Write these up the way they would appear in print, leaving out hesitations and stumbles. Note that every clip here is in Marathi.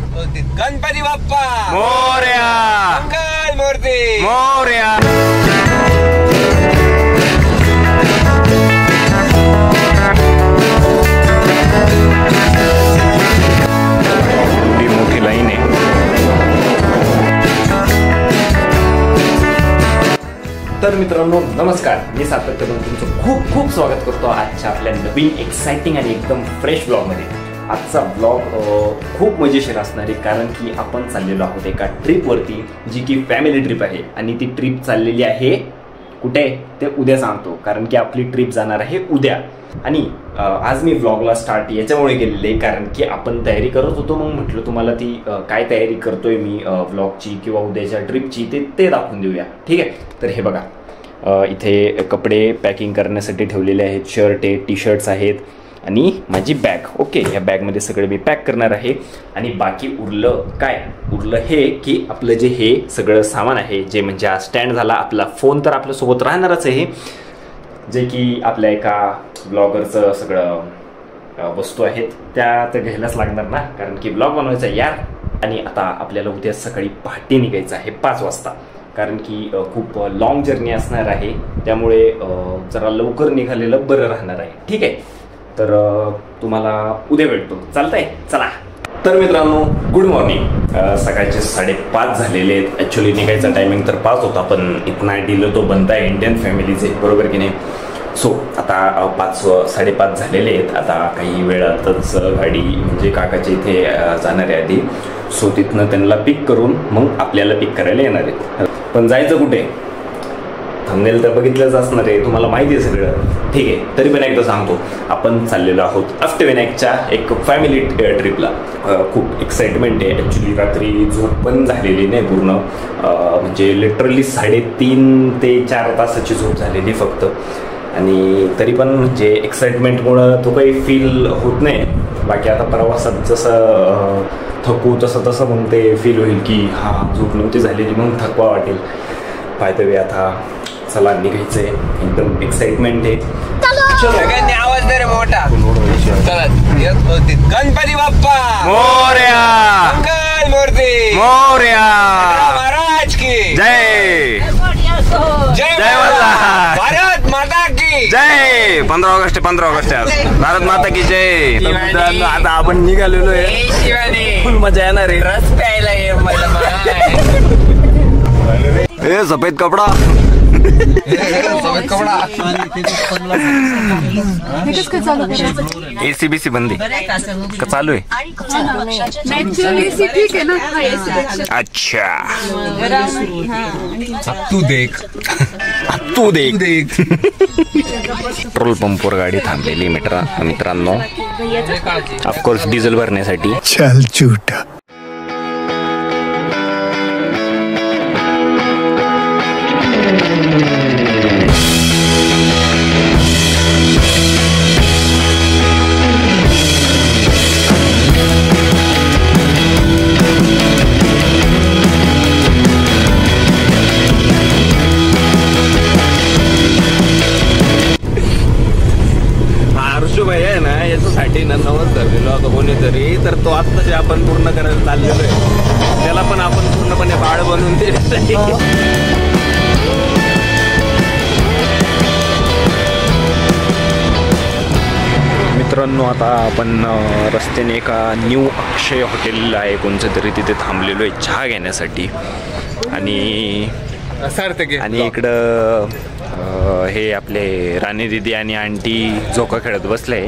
गणपती बाप्पा मोरया, मंगल मूर्ती मोरया। एवढी मोठी लाईन आहे। तर मित्रांनो नमस्कार, मी सातत्य करून तुमचं खूप खूप स्वागत करतो आजच्या आपल्या नवीन एक्साइटिंग आणि एकदम फ्रेश ब्लॉगमध्ये। आजचा ब्लॉग खूप मजेशीर असणार आहे, कारण की आपण चाललेलो आहोत एका ट्रिपवरती, जी की फॅमिली ट्रिप आहे। आणि ती ट्रिप चाललेली आहे कुठे ते उद्या सांगतो, कारण की आपली ट्रिप जाणार आहे उद्या। आणि आज मी ब्लॉगला स्टार्ट याच्यामुळे केलेले, कारण की आपण तयारी करत होतो, मग म्हटलं तुम्हाला ती काय तयारी करतोय मी ब्लॉगची किंवा उद्याच्या ट्रिपची ते दाखवून देऊया। ठीक आहे, तर हे बघा इथे कपडे पॅकिंग करण्यासाठी ठेवलेले आहेत, शर्ट आहे, टी शर्ट्स आहेत आणि माझी बॅग। ओके, या बॅगमध्ये सगळे मी पॅक करणार आहे। आणि बाकी उरलं हे की आपलं जे हे सगळं सामान आहे, जे म्हणजे हा स्टँड झाला, आपला फोन तर आपल्यासोबत राहणारच आहे, जे की आपल्या एका ब्लॉगरचं सगळं वस्तू आहेत त्या तर घ्यायलाच लागणार ना, कारण की ब्लॉग बनवायचा यार। आणि आता आपल्याला उद्या सकाळी पहाटे निघायचं आहे 5 वाजता, कारण की खूप लॉंग जर्नी असणार आहे, त्यामुळे जरा लवकर निघालेलं बरं राहणार आहे। ठीक आहे, तर तुम्हाला उद्या भेटतो, चालतंय? चला। तर मित्रांनो गुड मॉर्निंग। सकाळचे 5:30 झालेले आहेत। ॲक्च्युली निघायचा टायमिंग तर 5 होता, पण इतना डिले तो बनता आहे इंडियन फॅमिलीचे, बरोबर की नाही? सो आता 5:30 झालेले आहेत। आता काही वेळातच गाडी म्हणजे काकाच्या इथे जाणार आहे आधी, सो तिथनं त्यांना पिक करून मग आपल्याला पिक करायला येणार आहेत। पण जायचं कुठे थंबनेल तर बघितलंच असणार आहे, तुम्हाला माहिती आहे सगळं। ठीक आहे, तरी पण एकदा सांगतो, आपण चाललेलो आहोत अष्टविनायकच्या एक फॅमिली ट्रिपला। खूप एक्साइटमेंट आहे। ॲक्च्युली रात्री झोप पण झालेली नाही पूर्ण, म्हणजे लिटरली 3.5 ते 4 तासाची झोप झालेली फक्त। आणि तरी पण म्हणजे एक्साइटमेंटमुळं तो काही फील होत नाही। बाकी आता प्रवासात जसं थकू तसं मग ते फील होईल की हां झोप नव्हती झालेली, मग थकवा वाटेल। फायदा आता चला निघायचंय, एकदम एक्साइटमेंट आहे। सगळ्यांनी आवाज दे रे मोठा, चला गणपती बाप्पा मोरया, मंगल मूर्ती मोरया, महाराज की जय जय जय वल्लभ, भारत माता की जय। 15 ऑगस्ट आज भारत माता की जय। आता आपण निघालेलो आहे, शिवानी फुल मजा येणार आहे। रस प्यायला ये मला ए सफेद कपडा एसीबीसी बंदी का चालू आहे? अच्छा, तू देख पेट्रोल पंपवर गाडी थांबलेली मित्रांनो, ऑफकोर्स डिझेल भरण्यासाठी। चल झूठा। भाई आहे ना, याच्यासाठी ना नवस धरलेलो होतो कोणीतरी, तर तो आत्ताचे आपण पूर्ण करायला चाललेलो आहे। त्याला पण आपण पूर्णपणे बाळ बनवून दिले। मित्रांनो आता आपण रस्त्याने एका न्यू अक्षय हॉटेल आहे कोणचं तरी, तिथे थांबलेलो आहे चहा घेण्यासाठी। आणि इकडं हे आपले राणी दीदी आणि आंटी झोका खेळत बसले।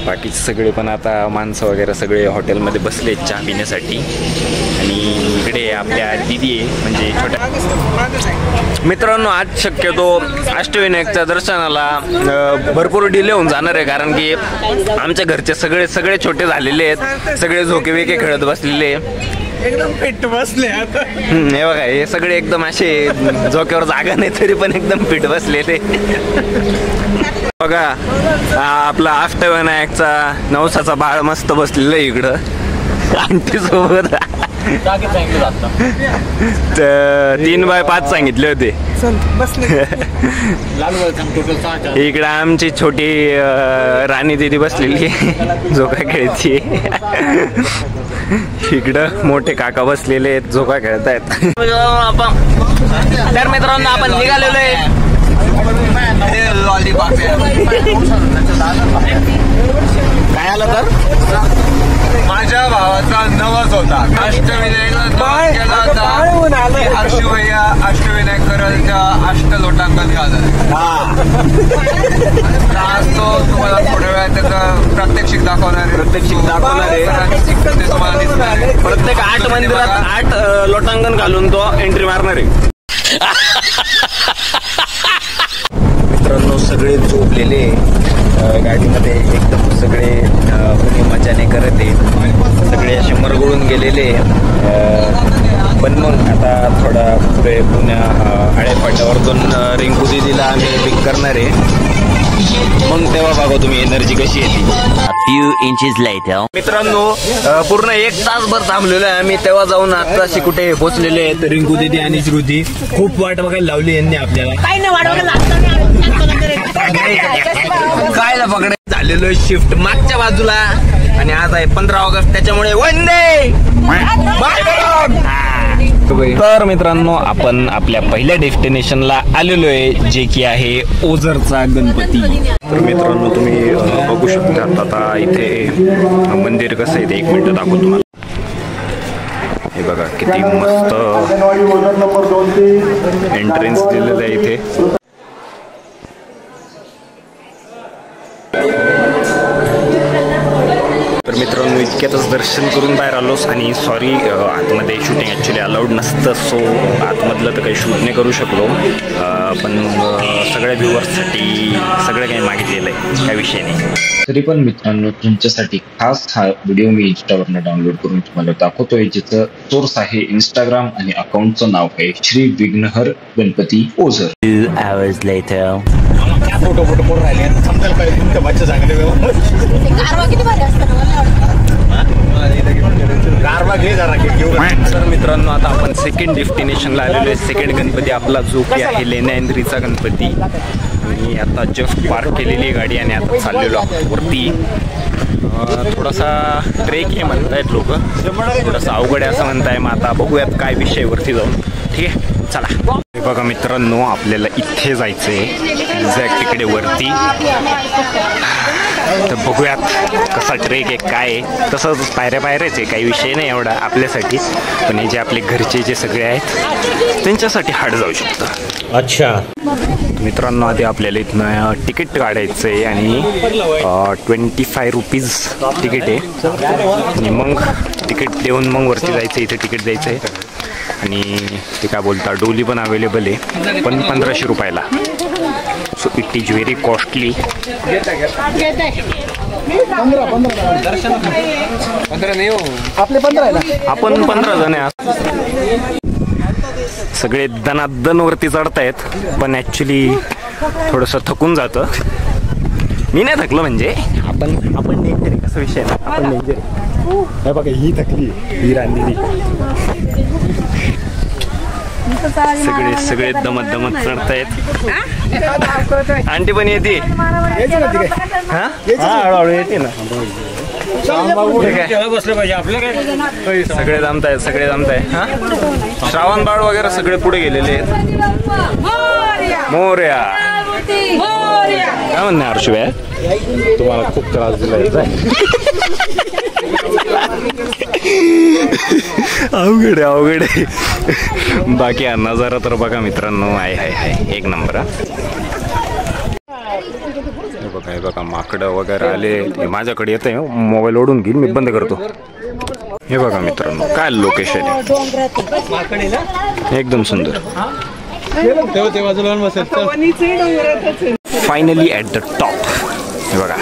बाकीचे सगळे पण आता माणसं वगैरे सगळे हॉटेलमध्ये बसले चहा पिण्यासाठी। आणि इकडे आपल्या दीदी आहे, म्हणजे छोट्या मित्रांनो आज शक्यतो अष्टविनायकच्या दर्शनाला भरपूर डिले होऊन जाणार आहे, कारण की आमच्या घरचे सगळे छोटे झालेले आहेत, सगळे झोके वेके खेळत बसलेले, एकदम फिट बसले आता। हे बघा हे सगळे एकदम असे झोक्यावर जागा नाही तरी पण एकदम फिट बसलेले। बघा आपला अष्टविनायकचा नवसाचा बाळ मस्त बसलेला इकडं आंटी सोबत। 3x5 सांगितले होते. इकडे आमची छोटी राणी दिदी बसलेली झोका खेळती. इकडं मोठे काका बसलेले आहेत झोका खेळतायत. तर मित्रांनो आपण निघालेलो आहे. काय आलं तर माझ्या भावाचा नवस होता. अष्टविनायक करलच्या अष्टलोटांकन घालत. आज तो तुम्हाला थोड्या वेळात त्याचं प्रात्यक्षिक दाखवणार आहे. ते तुम्हाला दिसणार आहे. प्रत्येक 8 मंदिरात 8 लोटांगण घालून तो एंट्री मारणार आहे. मित्रांनो सगळे झोपलेले गाडीमध्ये एकदम सगळे कोणी मजाने करत आहे. सगळे असे मरगळून गेलेले. पण मग आता थोडा पुढे पुण्या आळेपाट्यावरतून रिंकू दिदीला आम्ही पिक करणार आहे. मग तेव्हा बघा तुम्ही एनर्जी कशी येते. few inches later. मित्रांनो पूर्ण 1 तासभर थांबलेलो आहे आम्ही. तेव्हा जाऊन आताशी कुठे पोहोचलेले आहेत रिंकू दिदी आणि श्रुती. खूप वाट बघायला लावली यांनी आपल्याला. काय पकड झालेलो शिफ्ट मागच्या बाजूला आणि आज आहे 15 ऑगस्ट त्याच्यामुळे वंदे तर मित्रांनो आपण आपल्या पहिल्या डेस्टिनेशनला आलेलो आहे जे की आहे ओझरचा गणपती. तर मित्रांनो तुम्ही बघू शकता आता इथे मंदिर कसं आहे ते 1 मिनिट दाखवतो तुम्हाला. हे बघा किती मस्त एंट्रन्स दिलेलं आहे इथे. तर मित्रांनो इतक्यातच दर्शन करून बाहेर आलोस आणि सॉरी आतमध्ये शूटिंग ॲक्च्युली अलाउड नसतं सो आतमधलं तर काही शूट नाही करू शकलो. पण सगळ्या व्ह्युअर्ससाठी सगळं काही मागितलेलं आहे काही विषय नाही. तरी पण मित्रांनो तुमच्यासाठी खास हा व्हिडिओ मी इंस्टावरनं डाउनलोड करून तुम्हाला दाखवतोय ज्याचं सोर्स आहे इंस्टाग्राम आणि अकाउंटचं नाव आहे Shri Vighnahar Ganpati Ozar. 2 hours later. Photo photo राहिले समजायला पाहिजे तुमच्या बच्चा सांगले तर मित्रांनो आता आपण सेकंड डेस्टिनेशनला आलेलो आहे. सेकंड गणपती आपला जो की आहे लेण्याद्रीचा गणपती. आणि आता जस्ट पार्क केलेली आहे गाडी आणि आता चाललेलो आपण वरती. थोडासा ट्रेक हे म्हणतायत लोक. थोडासा अवघड आहे असं म्हणताय. मग आता बघूयात काय विषय वरती जाऊन. ठीक आहे चला. हे बघा मित्रांनो आपल्याला इथे जायचंय एक्झॅक्ट तिकडे वरती. तर बघूयात कसा ट्रेक आहे काय आहे. तसंच पायऱ्याच आहे काही विषय नाही एवढा आपल्यासाठी. पण हे जे आपले घरचे जे सगळे आहेत त्यांच्यासाठी हाड जाऊ शकतं. अच्छा मित्रांनो आधी आपल्याला इथनं तिकीट काढायचं आहे आणि 25 रुपीज तिकीट आहे. आणि मग तिकीट देऊन मग वरती जायचं. इथे तिकीट द्यायचं आहे आणि ते काय बोलता डोली पण अवेलेबल आहे पण 1500 रुपयाला. So it is very costly. 15 नाही हो आपले 15 आहे ना. आपण 15 जण आहे. सगळे दनादन वरती चढतायत पण ॲक्च्युली थोडंसं थकून जातं. मी नाही थकलो म्हणजे आपण डेंजर आहे कसा विषय ना. आपण डेंजर आहे. बघा ही थकली ही रांधली. सगळे दमत चढतायत. आंटी पण येते हा हळूहळू येते ना. बसलं पाहिजे आपलं काय. सगळे जमतायत हा. श्रावण बाळ वगैरे सगळे पुढे गेलेले आहेत. मोरया काय म्हणणे हर्षव्या तुम्हाला खूप त्रास दिला. अवघड आहे. बाकी हा नजारा तर बघा मित्रांनो आहे एक नंबर. हे बघा माकडं वगैरे आले. माझ्याकडे येत आहे मोबाईल ओढून घेईल मी बंद करतो. हे बघा मित्रांनो काय लोकेशन आहे एकदम सुंदर. Finally at the top. हे बघा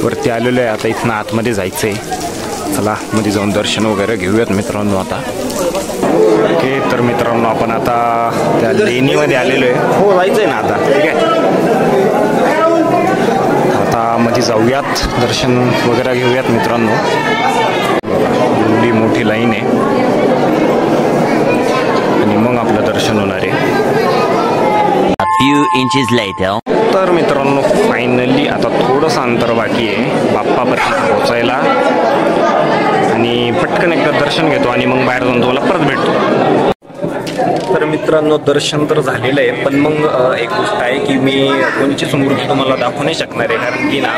वरती आलेलो आहे. आता इथनं आतमध्ये जायचंय. चला मध्ये जाऊन दर्शन वगैरे घेऊयात मित्रांनो आता. ओके तर मित्रांनो आपण आता त्या लेणीमध्ये आलेलो आहे. हो जायचंय ना आता. ठीक आहे आता मध्ये जाऊयात दर्शन वगैरे घेऊयात मित्रांनो. एवढी मोठी मोठी लाईन आहे आणि मग आपलं दर्शन होणार आहे. A few inches later. तर मित्रांनो फायनली आता थोडंसं अंतर बाकी आहे बाप्पापर्यंत पोहोचायला आणि पटकन एकदा दर्शन घेतो आणि मग बाहेर जाऊन तुम्हाला परत भेटतो. तर मित्रांनो दर्शन तर झालेलं आहे पण मग एक गोष्ट आहे की मी कोणचीच मूर्ती तुम्हाला दाखवू नाही शकणार आहे कारण की ना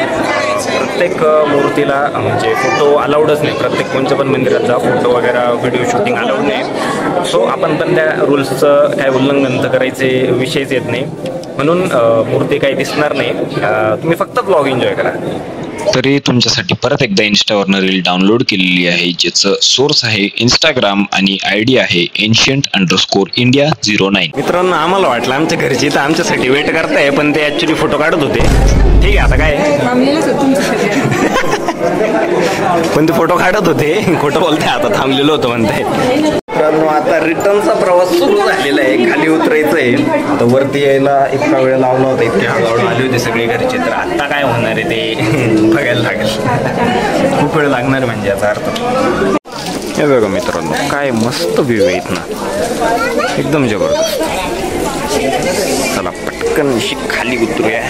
प्रत्येक मूर्तीला म्हणजे फोटो अलाउडच नाही. प्रत्येक कोणत्या पण मंदिरात जा फोटो वगैरे व्हिडिओ शूटिंग अलाउड नाही. सो आपण पण त्या रूल्सचं काय उल्लंघन तर करायचे विषयच येत नाही म्हणून मूर्ती काही दिसणार नाही. तुम्ही फक्त ब्लॉग एन्जॉय करा. तरी तुमच्यासाठी परत एकदा इन्स्टावरनं रील डाउनलोड केलेली आहे ज्याचं सोर्स आहे इंस्टाग्राम आणि आयडी आहे ancient_India09. मित्रांनो आम्हाला वाटलं आमच्या घरची तर आमच्यासाठी वेट करताय पण ते ऍक्च्युली फोटो काढत होते. ठीक आहे आता काय पण ते फोटो काढत होते खोटं बोलते आता थांबलेलो होतो म्हणते. मित्रांनो आता रिटर्नचा प्रवास सुरू झालेला आहे. खाली उतरायचं आहे आता वरती यायला इतका वेळ लावला होता इतके हळूहळू आले होते सगळे घरचे तर आता काय होणार आहे ते बघायला लागेल. खूप वेळ लागणार म्हणजे याचा अर्थ. हे बघा मित्रांनो काय मस्त व्ह्यू आहेत ना एकदम जबरदस्त. चला पटकन खाली उतरूया.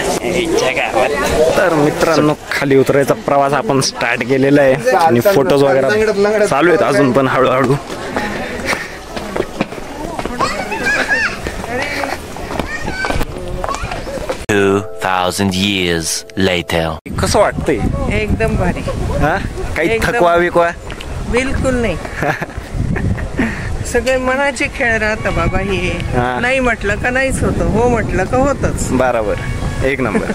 तर मित्रांनो खाली उतरायचा प्रवास आपण स्टार्ट केलेला आहे आणि फोटोज वगैरे चालू आहेत अजून पण हळूहळू. years later. कसं वाटतंय? एकदम भारी. हा काही थकवा बिकवा बिलकुल नाही. सगळे मनाचे खेळ राहतं बाबा. हे नाही म्हटलं का नाहीच होतं हो म्हटलं का होतच. बरोबर एक नंबर.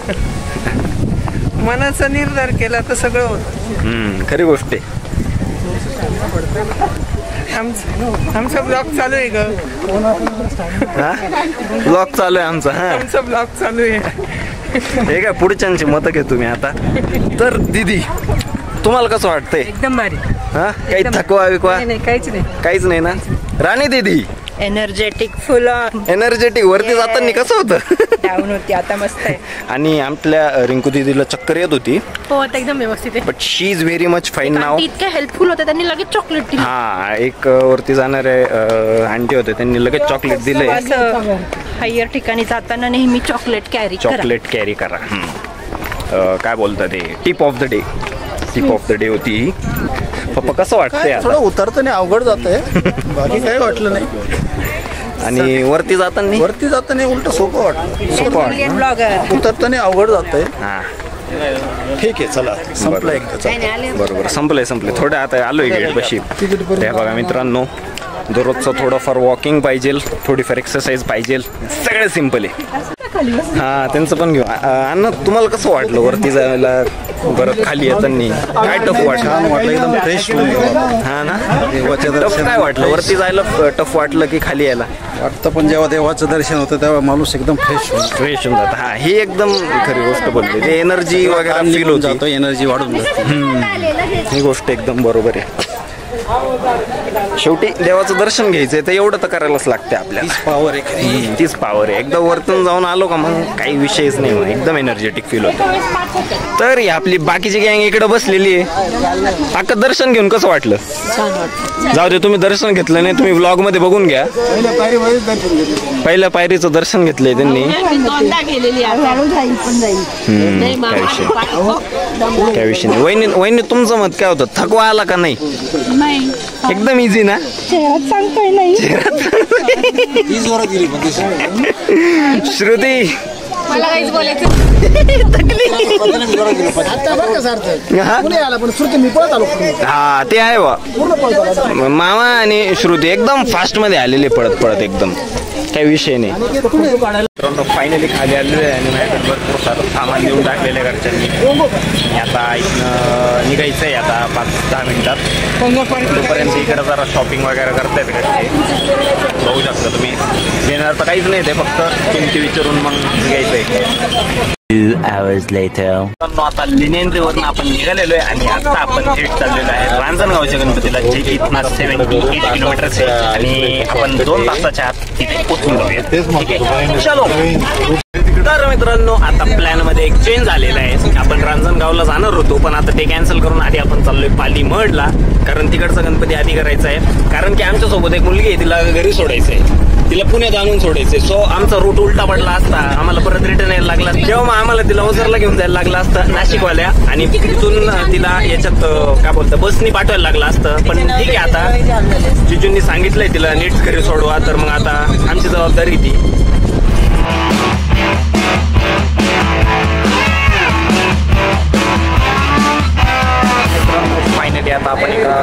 मनाचा निर्धार केला तर सगळं होतं. खरी गोष्ट आहे. आमचा ब्लॉग चालू आहे ग. ब्लॉग चालू आहे आमचा. हा आमचा ब्लॉग चालू आहे. हे काय पुढच्यांची मतं घे तुम्ही आता. तर दीदी तुम्हाला कसं वाटतंय? एकदम भारी. हा काही थकवा बिकवा काहीच नाही ना राणी दीदी? एनर्जेटिक फुल एनर्जेटिक. वरती जाताना कसं होतं? डाऊन होती आता मस्त आहे. आणि आपल्या रिंकू दीदीला चक्कर येत होती. हो आता एकदम व्यवस्थित आहे. But she is very much fine now. इतके हेल्पफुल होते त्यांनी लगेच चॉकलेट दिली. हा एक वरती जाणारे आंटी होते त्यांनी लगेच चॉकलेट दिले. हायर ठिकाणी जाताना नेहमी चॉकलेट कॅरी करा. काय बोलतात ते टिप ऑफ द डे होती ही. पप्पा कसं वाटतंय? थोडं उतरताना अवघड जातंय बाकी काही वाटलं नाही. आणि वरती जाताना उलट सोपं वाटतं. उतरताना अवघड जातंय. हा ठीक आहे चला संपलं एकदा. बरोबर संपलंय. थोडं आता आलोय गेट बशी. त्या बघा मित्रांनो दररोजचं थोडंफार वॉकिंग पाहिजे थोडीफार एक्सरसाइज पाहिजे. सगळं सिम्पल आहे. हा त्यांचं पण घेऊ. अण्णा तुम्हाला कसं वाटलं वरती जायला? बरं खाली येताना काय टफ वाटलं? एकदम फ्रेश. हा ना टफ काय वाटलं? वरती जायला टफ वाटलं की खाली यायला वाटतं पण जेव्हा देवाचं दर्शन होतं तेव्हा माणूस एकदम फ्रेश होऊन जातं. हा ही एकदम खरी गोष्ट बोलली. ते एनर्जी वगैरे फील होत जातो. एनर्जी वाढून जाते. ही गोष्ट एकदम बरोबर आहे. शेवटी देवाचं दर्शन घ्यायचंय तर एवढं तर करायलाच लागते आपल्याला. तीच पावर आहे. एकदा वरतून जाऊन आलो का मग काही विषयच नाही. मग एकदम एनर्जेटिक फील होतं. तर ही आपली बाकीची गँग इकडे बसलेली आहे. अख्खं दर्शन घेऊन कसं वाटलं? जाऊ दे तुम्ही दर्शन घेतलं नाही तुम्ही व्लॉग मध्ये बघून घ्या. पहिल्या पायरीचं दर्शन घेतलंय त्यांनी. काय विषय नाही. वहिनी तुमचं मत काय होतं? थकवा आला का नाही? एकदम इझी ना? श्रुती मला काहीच बोलायचं. हा ते आहे बा. मामा आणि श्रुती एकदम फास्ट मध्ये आलेले पळत एकदम काही विषय नाही. फायनली खाली आलेले आहे आणि माझ्याकडे भरपूर सारं सामान देऊन टाकलेलं आहे घरच्यांनी. आता इथनं निघायचं आहे आता 5-10 मिनिटात. तोपर्यंत इकडे जरा शॉपिंग वगैरे करतायत घरचे. बघू शकता तुम्ही. देणार तर काहीच नाही ते फक्त किमती विचारून मग निघायचं आहे. 2 hours later. आता लिनेंद्रीवरून आपण निघालेलो आहे आणि आता आपण थेट चाललेलो आहे रांजणगावच्या गणपतीला जे की इथनं 78 किलोमीटर्स आहे आणि आपण 2 तासाच्या आत तिथे पोहोचून जाऊया. चलो. तर मित्रांनो आता प्लॅन मध्ये एक चेंज आलेला आहे. आपण रांजणगावला जाणार होतो पण आता ते कॅन्सल करून आधी आपण चाललोय पाली महडला, कारण तिकडचा गणपती आधी करायचा आहे. कारण की आमच्या सोबत एक मुलगी आहे, तिला घरी सोडायचंय, तिला पुण्यात आणून सोडायचंय. सो आमचा रूट उलटा पडला असता, आम्हाला परत रिटर्न यायला लागला. तेव्हा आम्हाला तिला ओझरला घेऊन जायला लागला असतं नाशिकवाल्या, आणि तिथून तिला याच्यात काय बोलतं बसनी पाठवायला लागलं असतं. पण ठीक आहे, आता जिजूंनी सांगितलंय तिला नीट घरी सोडवा, तर मग आता आमची जबाबदारी ती. फायनली आता आपण एका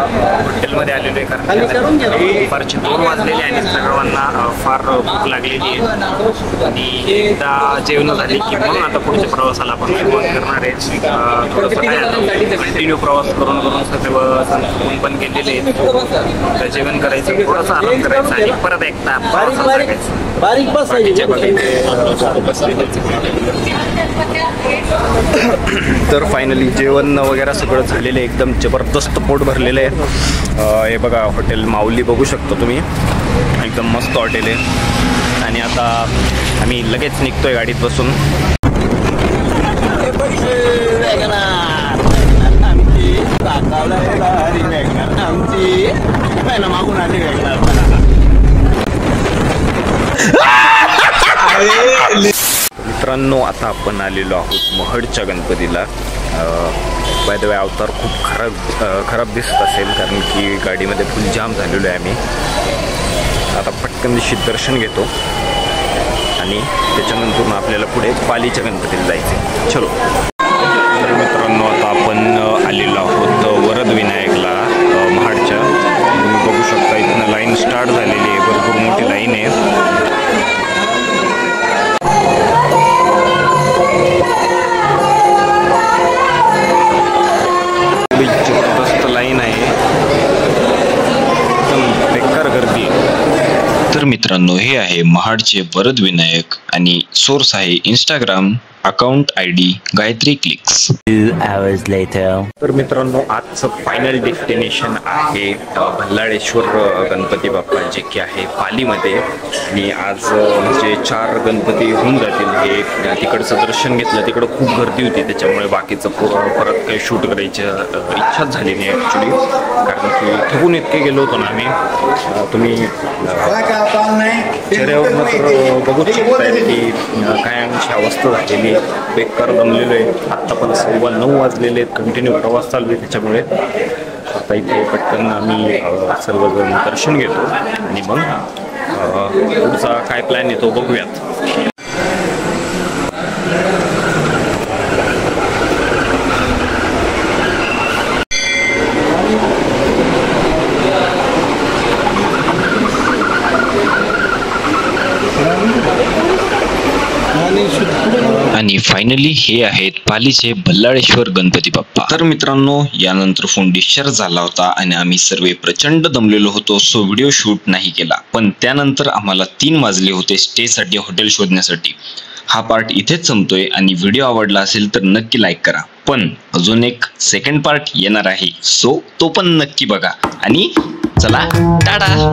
हॉटेलमध्ये आलेलो आहे, कारण दुपारचे 2 वाजलेले आणि सर्वांना फार भूक लागलेली आहे. आणि एकदा जेवण झाली की मग आता पुढच्या प्रवासाला आपण सुरुवात करणार आहे. थोडंसं कंटिन्यू प्रवास करून सर्व संपून पण गेलेले आहेत. तर जेवण करायचं, थोडंसं आराम करायचं आणि परत एकदा तर फायनली जेवण वगैरे सगळं झालेलं आहे, एकदम जबरदस्त पोट भरलेलं आहे. हे बघा हॉटेल माऊली बघू शकतो तुम्ही, एकदम मस्त हॉटेल आहे. आणि आता आम्ही लगेच निघतोय गाडीत बसून. मित्रांनो आता आपण आलेलो आहोत महडच्या गणपतीला. बाय द वे अवतार खूप खराब दिसत असेल, कारण की गाडीमध्ये फुल जाम झालेलो आहे आम्ही. आता पटकन निश्चित दर्शन घेतो आणि त्याच्यानंतर आपल्याला पुढे पालीच्या गणपतीला जायचे. चलो. तर मित्रांनो आता आपण आलेलो आहोत वरद विनायकला महाडच्या. तुम्ही बघू शकता इथनं लाईन स्टार्ट झालेली आहे, भरपूर मोठी लाईन आहे. जबरदस्त लाईन आहे, एकदम बेकार गर्दी. तर मित्रांनो हे आहे महाडचे वरद विनायक आणि सोर्स आहे Instagram account ID Gayatri clicks. 2 hours later. तर मित्रांनो आजचं फायनल डेस्टिनेशन आहे भल्लाळेश्वर गणपती बाप्पा, जे की आहे पालीमध्ये. आणि आज म्हणजे 4 गणपती होऊन जातील. हे तिकडचं दर्शन घेतलं, तिकडं खूप गर्दी होती, त्याच्यामुळे बाकीचं परत काही शूट करायची इच्छाच झाली नाही ॲक्च्युली, कारण की थकून इतके गेलो होतो ना आम्ही. तुम्ही चेहऱ्यावरून तर बघूच शकताय की काय आमची अवस्था झालेली, बेकार दमलेलो आहे. आत्ता पण 9:15 वाजलेले आहेत, कंटिन्यू प्रवास चालू आहे. त्याच्यामुळे आता इथे पटकन आम्ही सर्वजण दर्शन घेतो आणि मग पुढचा काय प्लॅन आहे तो बघूयात. आणि फायनली हे आहेत पालीचे भल्लाळेश्वर गणपती बाप्पा. तर मित्रांनो यानंतर फोन डिस्चार्ज झाला होता आणि आम्ही सर्व प्रचंड दमलेलो होतो, सो व्हिडिओ शूट नाही केला. पण त्यानंतर आम्हाला 3 वाजले होते स्टेसाठी हॉटेल शोधण्यासाठी. हा पार्ट इथेच संपतोय आणि व्हिडिओ आवडला असेल तर नक्की लाईक करा. पण अजून एक सेकंड पार्ट येणार आहे, सो तो पण नक्की बघा. आणि चला टाटा.